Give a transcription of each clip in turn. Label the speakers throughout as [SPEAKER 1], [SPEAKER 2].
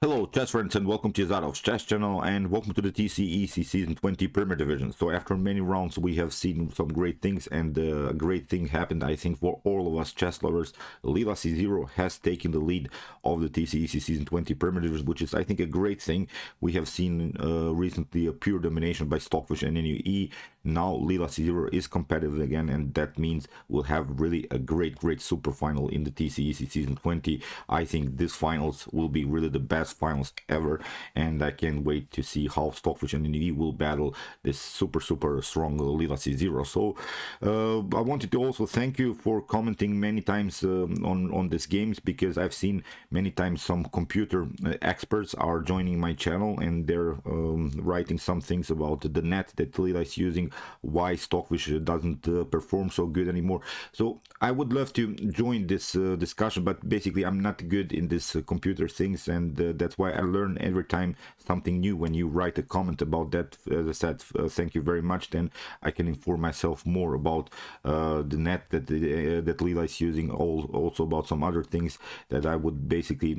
[SPEAKER 1] Hello, chess friends, and welcome to Zarov's Chess Channel, and welcome to the TCEC Season 20 Premier Division. So after many rounds, we have seen some great things, and a great thing happened, I think, for all of us chess lovers. LC0 has taken the lead of the TCEC Season 20 Premier Division, which is, I think, a great thing. We have seen recently a pure domination by Stockfish and NUE. Now LC0 is competitive again, and that means we'll have really a great super final in the TCEC Season 20. I think this finals will be really the best finals ever, and I can't wait to see how Stockfish and NUE will battle this super strong LC0. So I wanted to also thank you for commenting many times on these games, because I've seen many times some computer experts are joining my channel, and they're writing some things about the net that Lila is using, why Stockfish doesn't perform so good anymore. So I would love to join this discussion, but basically I'm not good in this computer things, and that's why I learn every time something new when you write a comment about that. As I said, thank you very much. Then I can inform myself more about the net that that Lila is using, also about some other things that I would basically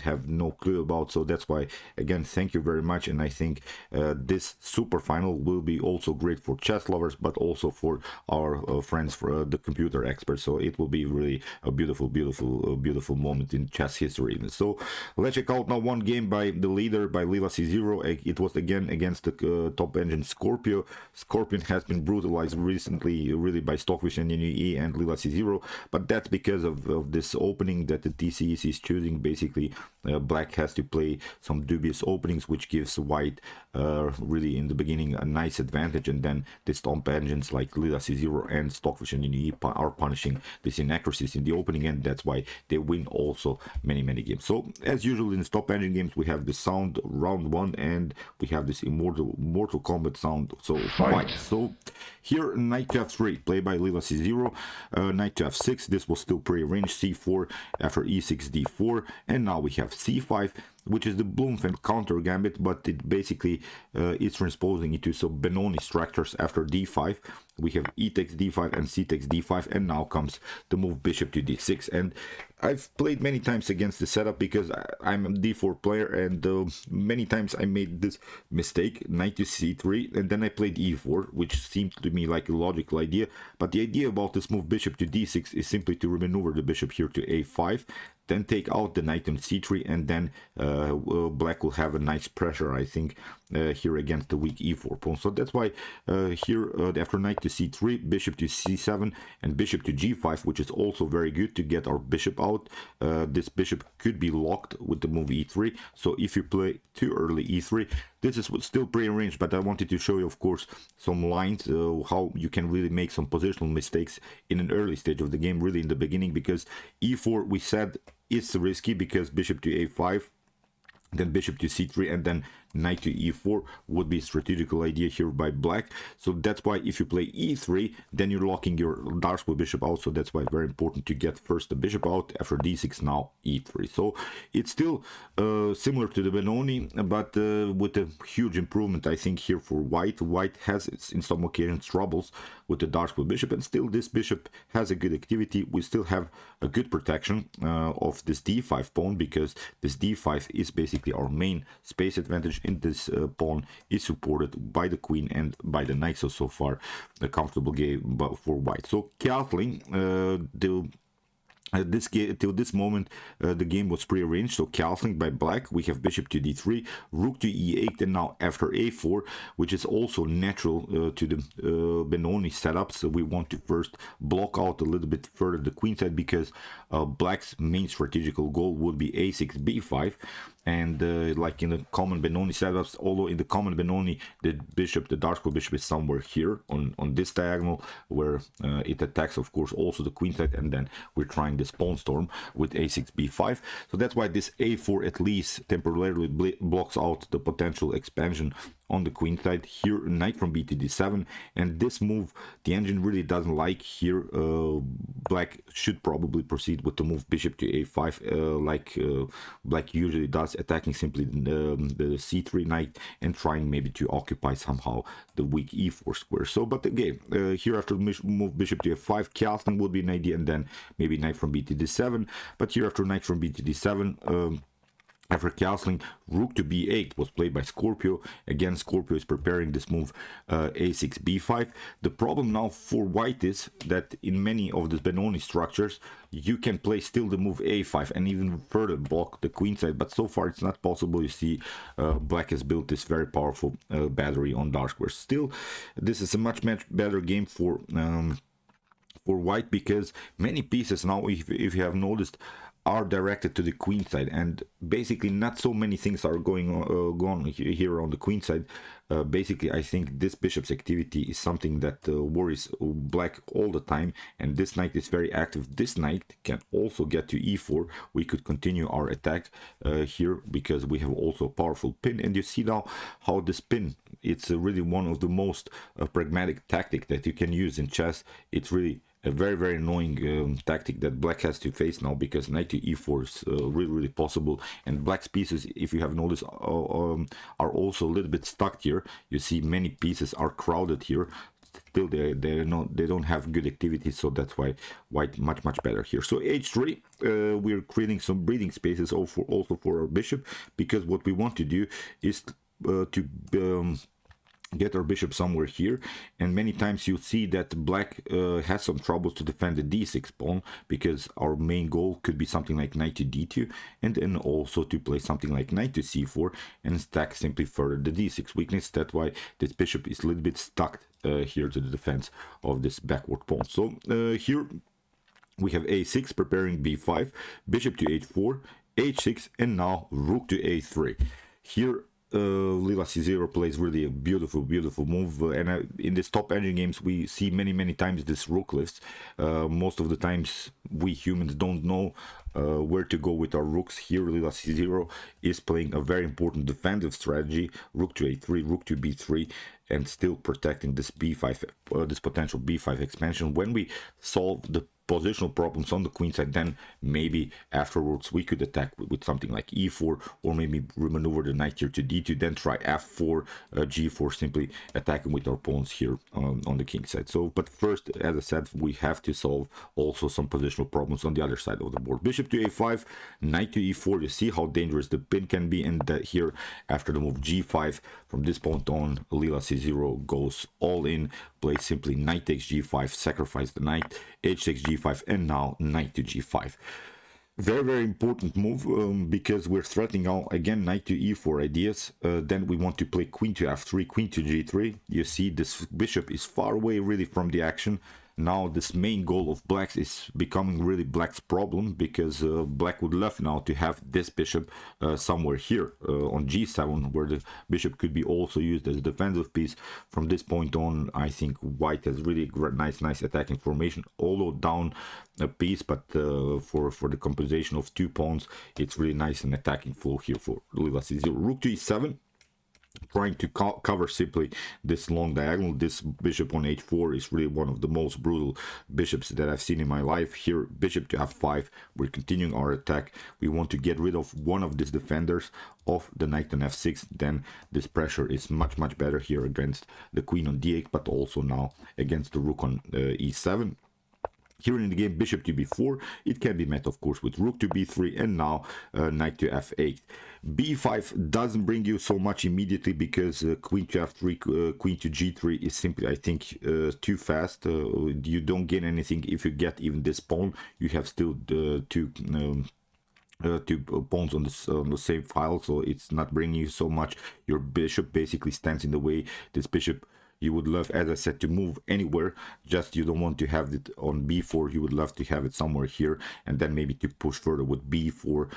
[SPEAKER 1] have no clue about. So that's why, again, thank you very much. And I think this super final will be also great for chess lovers, but also for our friends, for the computer experts. So it will be really a beautiful moment in chess history. So let's check out now one game by the leader, by LC0. It was again against the top engine Scorpio. Scorpion has been brutalized recently really by Stockfish and NUE and LC0, but that's because of this opening that the TCEC is choosing. Basically black has to play some dubious openings, which gives white really in the beginning a nice advantage, and then the top engines like LC0 and Stockfish and NUE are punishing these inaccuracies in the opening, and that's why they win also many games. So as usual in the top engine games, we have the sound round one, and we have this Mortal Kombat sound. So fight. So here knight to f3 played by LC0, knight to f6. This was still pre-arranged. C4 after e6 d4, and now we have c5, which is the Bloomfield counter gambit, but it basically is transposing into some Benoni structures. After d5 we have e takes d5 and c takes d5, and now comes the move bishop to d6. And I've played many times against the setup because I'm a d4 player, and many times I made this mistake, knight to c3, and then I played e4, which seemed to me like a logical idea. But the idea about this move bishop to d6 is simply to maneuver the bishop here to a5, then take out the knight on c3, and then black will have a nice pressure, I think, here against the weak e4 pawn. So that's why here after knight to c3, bishop to c7, and bishop to g5, which is also very good to get our bishop out. This bishop could be locked with the move e3. So if you play too early e3, this is still pre-arranged, but I wanted to show you, of course, some lines, how you can really make some positional mistakes in an early stage of the game, really in the beginning, because e4, we said, is risky because bishop to a5, then bishop to c3, and then knight to e4 would be a strategical idea here by black. So that's why if you play e3, then you're locking your dark square bishop out. So that's why it's very important to get first the bishop out. After d6, now e3. So it's still similar to the Benoni, but with a huge improvement, I think, here for white. White has in some occasions troubles with the dark square bishop, and still this bishop has a good activity. We still have a good protection of this d5 pawn, because this d5 is basically our main space advantage, and this pawn is supported by the queen and by the knight. So far a comfortable game for white. So castling till this moment, the game was prearranged. So castling by black, we have bishop to d3, rook to e8, and now after a4, which is also natural to the Benoni setup. So we want to first block out a little bit further the queen side, because black's main strategical goal would be a6 b5. And like in the common Benoni setups, although in the common Benoni, the bishop, the dark square bishop, is somewhere here on this diagonal, where it attacks, of course, also the queen side, and then we're trying this pawn storm with a6 b5. So that's why this a4 at least temporarily blocks out the potential expansion on the queen side. Here knight from b to d7, and this move the engine really doesn't like. Here black should probably proceed with the move bishop to a5, like black usually does, attacking simply the c3 knight and trying maybe to occupy somehow the weak e4 square. So but again, here after move bishop to f5, castling would be an idea, and then maybe knight from b to d7. But here after knight from b to d7, After castling, rook to b8 was played by Scorpio. Again, Scorpio is preparing this move a6, b5. The problem now for white is that in many of the Benoni structures, you can play still the move a5 and even further block the queen side, but so far it's not possible. You see, black has built this very powerful battery on dark squares. Still, this is a much better game for white, because many pieces now, if you have noticed, are directed to the queen side, and basically not so many things are going on here on the queen side. Basically, I think this bishop's activity is something that worries black all the time, and this knight is very active. This knight can also get to e4. We could continue our attack here, because we have also a powerful pin, and you see now how this pin, it's really one of the most pragmatic tactic that you can use in chess. It's really a very annoying tactic that black has to face now, because knight to e4 is really possible, and black's pieces, if you have noticed, are also a little bit stuck here. You see many pieces are crowded here. Still, they don't have good activity, so that's why white much better here. So h3, we're creating some breathing spaces also for our bishop, because what we want to do is to get our bishop somewhere here, and many times you see that black has some troubles to defend the d6 pawn, because our main goal could be something like knight to d2, and then also to play something like knight to c4 and stack simply further the d6 weakness. That's why this bishop is a little bit stuck here to the defense of this backward pawn. So here we have a6 preparing b5, bishop to h4, h6, and now rook to a3. Here Lila C0 plays really a beautiful move, and in these top engine games we see many times this rook lifts. Most of the times we humans don't know where to go with our rooks. Here Lila C0 is playing a very important defensive strategy, rook to a3, rook to b3, and still protecting this b5, this potential b5 expansion. When we solve the positional problems on the queen side, then maybe afterwards we could attack with something like e4, or maybe maneuver the knight here to d2, then try f4, g4, simply attacking with our pawns here on the king side. So, but first, as I said, we have to solve also some positional problems on the other side of the board. Bishop to a5, knight to e4. You see how dangerous the pin can be, and that here after the move g5, from this point on, Lila C0 goes all in, plays simply knight takes g5, sacrifice the knight, h takes g5, and now knight to g5. Very important move, because we're threatening now again knight to e4 ideas. Then we want to play queen to f3, queen to g3. You see this bishop is far away really from the action. Now this main goal of blacks is becoming really black's problem, because black would love now to have this bishop somewhere here on g7, where the bishop could be also used as a defensive piece. From this point on, I think white has really nice attacking formation, although down a piece, but for the compensation of 2 pawns, it's really nice and attacking flow here for Lila C0. Rook to e7, trying to cover simply this long diagonal. This bishop on h4 is really one of the most brutal bishops that I've seen in my life. Here, bishop to f5, we're continuing our attack. We want to get rid of one of these defenders of the knight on f6. Then this pressure is much better here against the queen on d8, but also now against the rook on e7. Here in the game, bishop to b4, it can be met of course with rook to b3, and now knight to f8. b5 doesn't bring you so much immediately, because queen to f3, queen to g3 is simply, I think, too fast. You don't gain anything if you get even this pawn. You have still two pawns on the same file, so it's not bringing you so much. Your bishop basically stands in the way. This bishop, you would love, as I said, to move anywhere, just you don't want to have it on b4. You would love to have it somewhere here, and then maybe to push further with b4,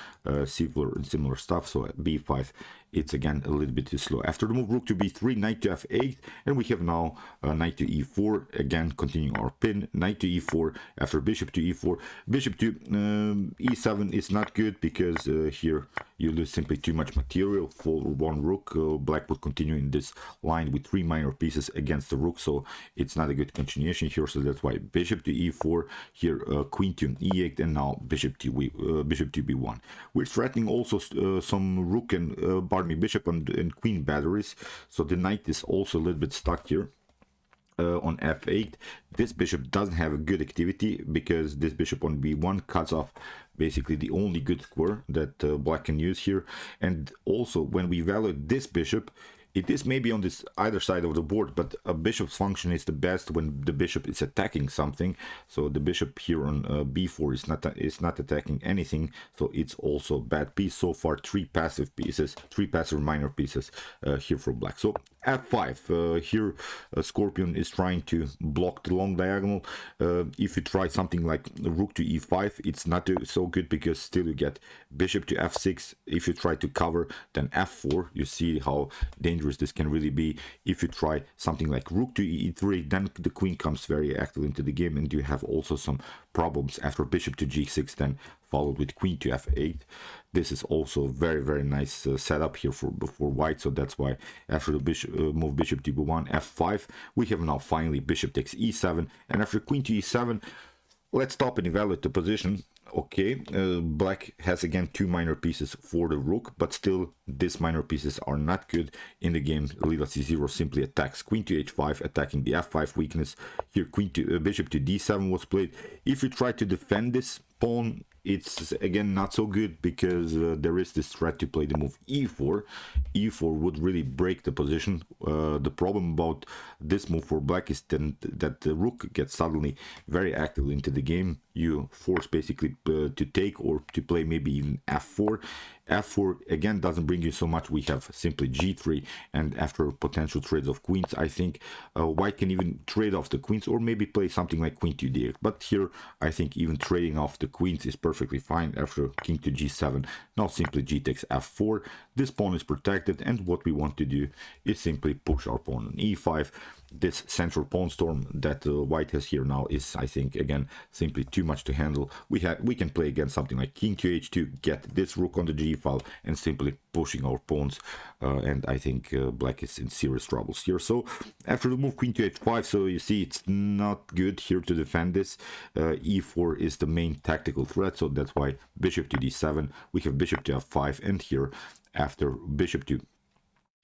[SPEAKER 1] similar stuff. So at b5, it's again a little bit too slow. After the move rook to b3, knight to f8, and we have now knight to e4, again continuing our pin, knight to e4, after bishop to e4, bishop to e7 is not good, because here you lose simply too much material for one rook. Black would continue in this line with 3 minor pieces against the rook, so it's not a good continuation here. So that's why bishop to e4, here queen to e8, and now bishop to b1. We're threatening also some rook and bishop and queen batteries, so the knight is also a little bit stuck here on f8. This bishop doesn't have a good activity, because this bishop on b1 cuts off basically the only good square that black can use here. And also when we evaluate this bishop, it is maybe on this either side of the board, but a bishop's function is the best when the bishop is attacking something. So the bishop here on b4 is not attacking anything, so it's also a bad piece. So far, three passive minor pieces here for black. So f5 here, Scorpion is trying to block the long diagonal. If you try something like rook to e5, it's not so good because still you get bishop to f6. If you try to cover, then f4. You see how dangerous this can really be. If you try something like rook to e3, then the queen comes very active into the game, and you have also some problems after bishop to g6, then followed with queen to f8. This is also very, very nice setup here for white. So that's why after the bishop move bishop to b1, f5, we have now finally bishop takes e7, and after queen to e7, let's stop and evaluate the position. Okay, black has again two minor pieces for the rook, but still these minor pieces are not good in the game. Lila c0 simply attacks queen to h5, attacking the f5 weakness. Here queen to bishop to d7 was played. If you try to defend this pawn, it's again not so good because there is this threat to play the move e4. e4 would really break the position. The problem about this move for black is then that the rook gets suddenly very active into the game. You force basically to take or to play maybe even f4. f4 again doesn't bring you so much. We have simply g3, and after potential trades of queens, I think white can even trade off the queens or maybe play something like queen to d8. But here I think even trading off the queens is perfectly fine. After king to g7, now simply g takes f4. This pawn is protected, and what we want to do is simply push our pawn on e5. This central pawn storm that white has here now is, I think, again simply too much to handle. We can play again something like king to h2, get this rook on the g file, and simply pushing our pawns. And I think black is in serious troubles here. So after the move queen to h5, so you see it's not good here to defend this. e4 is the main tactical threat, so that's why bishop to d7. We have bishop to f5, and here after bishop to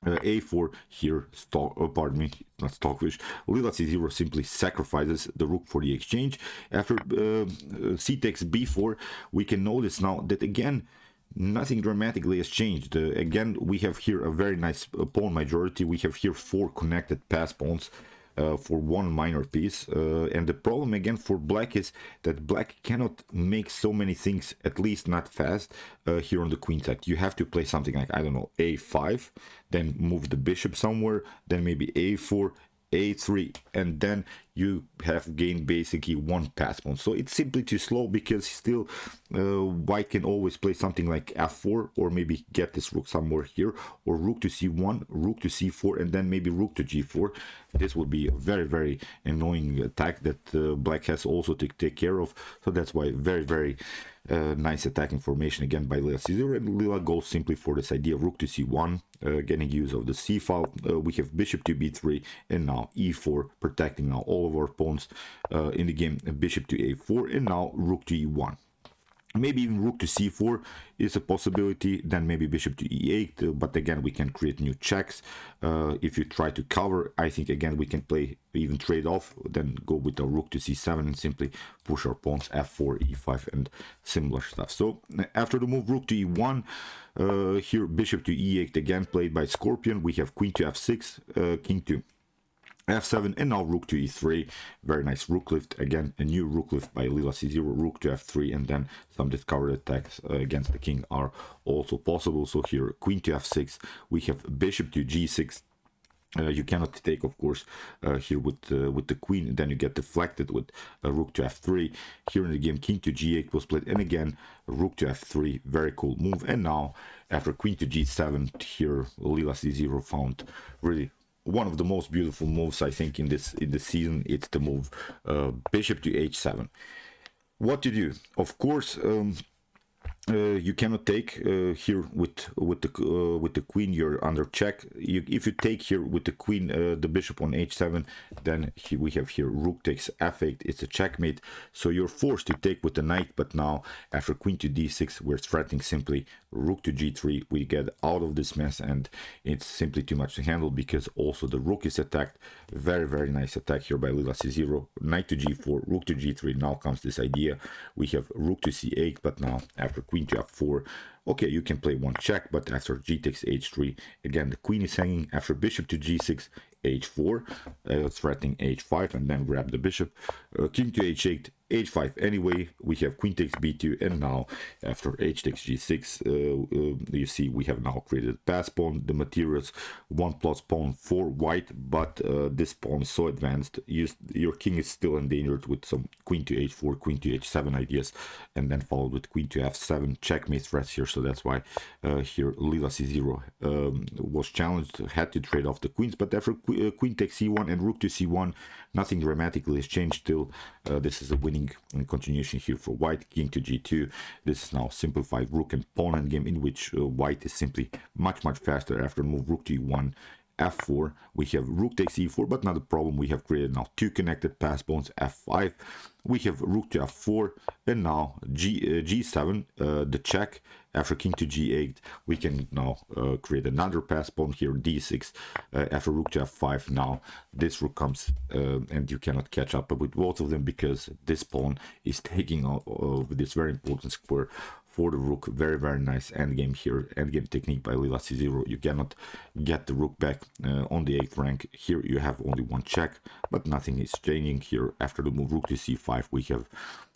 [SPEAKER 1] a4 here, pardon me, not stockfish, Lila c0 simply sacrifices the rook for the exchange. After c takes b4, we can notice now that again nothing dramatically has changed. Again, we have here a very nice pawn majority. We have here 4 connected pass pawns for 1 minor piece, and the problem again for black is that black cannot make so many things, at least not fast, here on the queen side. You have to play something like, I don't know, a5, then move the bishop somewhere, then maybe a4, a3, and then you have gained basically 1 pass pawn. So it's simply too slow because still white can always play something like f4, or maybe get this rook somewhere here, or rook to c1, rook to c4, and then maybe rook to g4. This would be a very, very annoying attack that black has also to take care of. So that's why very, very nice attacking formation again by Lila c0, and Lila goes simply for this idea of rook to c1, getting use of the c file. We have bishop to b3, and now e4, protecting now all of our pawns in the game. Bishop to a4, and now rook to e1. Maybe even rook to c4 is a possibility, then maybe bishop to e8, but again we can create new checks. If you try to cover, I think again we can play even trade off, then go with the rook to c7 and simply push our pawns f4, e5 and similar stuff. So after the move rook to e1, here bishop to e8 again played by Scorpion. We have queen to f6, king to f7, and now rook to e3. Very nice rook lift, again a new rook lift by Lila c0, rook to f3, and then some discovered attacks against the king are also possible. So here queen to f6, we have bishop to g6. You cannot take, of course, here with the queen, and then you get deflected with rook to f3. Here in the game, king to g8 was played, and again rook to f3, very cool move. And now after queen to g7, here Lila c0 found really one of the most beautiful moves, I think, in this season. It's the move bishop to h7. What to do? Of course, You cannot take here with the queen. You're under check. If you take here with the queen, the bishop on h7, then we have here rook takes f8. It's a checkmate. So you're forced to take with the knight. But now after queen to d6, we're threatening simply rook to g3. We get out of this mess, and it's simply too much to handle because also the rook is attacked. Very nice attack here by LC0. Knight to g4, rook to g3. Now comes this idea. We have rook to c8, but now after queen to f4, okay, you can play one check, but after g takes h3, again the queen is hanging. After bishop to g6, h4, threatening h5, and then grab the bishop. King to h8, h5 anyway. We have queen takes b2, and now after h takes g6, you see we have now created pass pawn. The materials 1+ pawn for white, but this pawn is so advanced, your king is still endangered with some queen to h4, queen to h7 ideas, and then followed with queen to f7, checkmate threats here. So that's why here LC0 was challenged, had to trade off the queens. But after queen takes c1 and rook to c1, nothing dramatically has changed still. This is a winning continuation here for white. King to g2. This is now simplified rook and pawn endgame, in which white is simply much faster. After move rook to e1, f4, we have rook takes e4, but not a problem. We have created now two connected pass pawns. F5, we have rook to f4, and now g7, the check. After king to g8, we can now create another pass pawn here, d6. After rook to f5, now this rook comes, and you cannot catch up with both of them because this pawn is taking this very important square for the rook. Very nice endgame here, endgame technique by LC0. You cannot get the rook back on the 8th rank. Here you have only one check, but nothing is changing here. After the move rook to c5, we have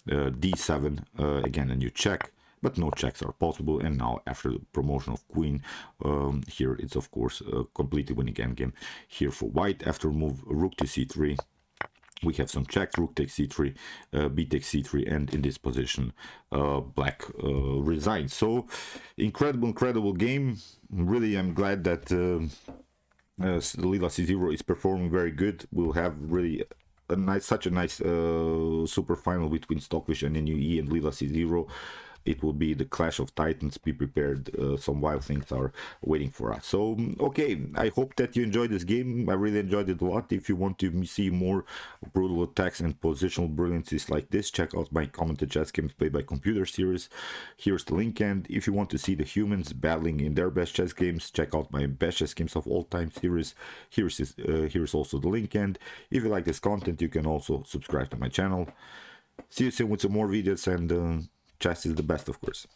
[SPEAKER 1] d7, again a new check, but no checks are possible. And now after the promotion of queen, here it's of course a completely winning endgame here for white. After move rook to c3, we have some checks, rook takes c3, b takes c3, and in this position black resigns. So incredible game. Really, I'm glad that LC0 is performing very good. We'll have really such a nice super final between Stockfish and NUE and LC0. It will be the clash of titans. Be prepared, some wild things are waiting for us. So okay, I hope that you enjoyed this game. I really enjoyed it a lot. If you want to see more brutal attacks and positional brilliancies like this, check out my commented chess games played by computer series. Here's the link. And if you want to see the humans battling in their best chess games, check out my best chess games of all time series. Here's also the link. And if you like this content, you can also subscribe to my channel. See you soon with some more videos, and chess is the best, of course.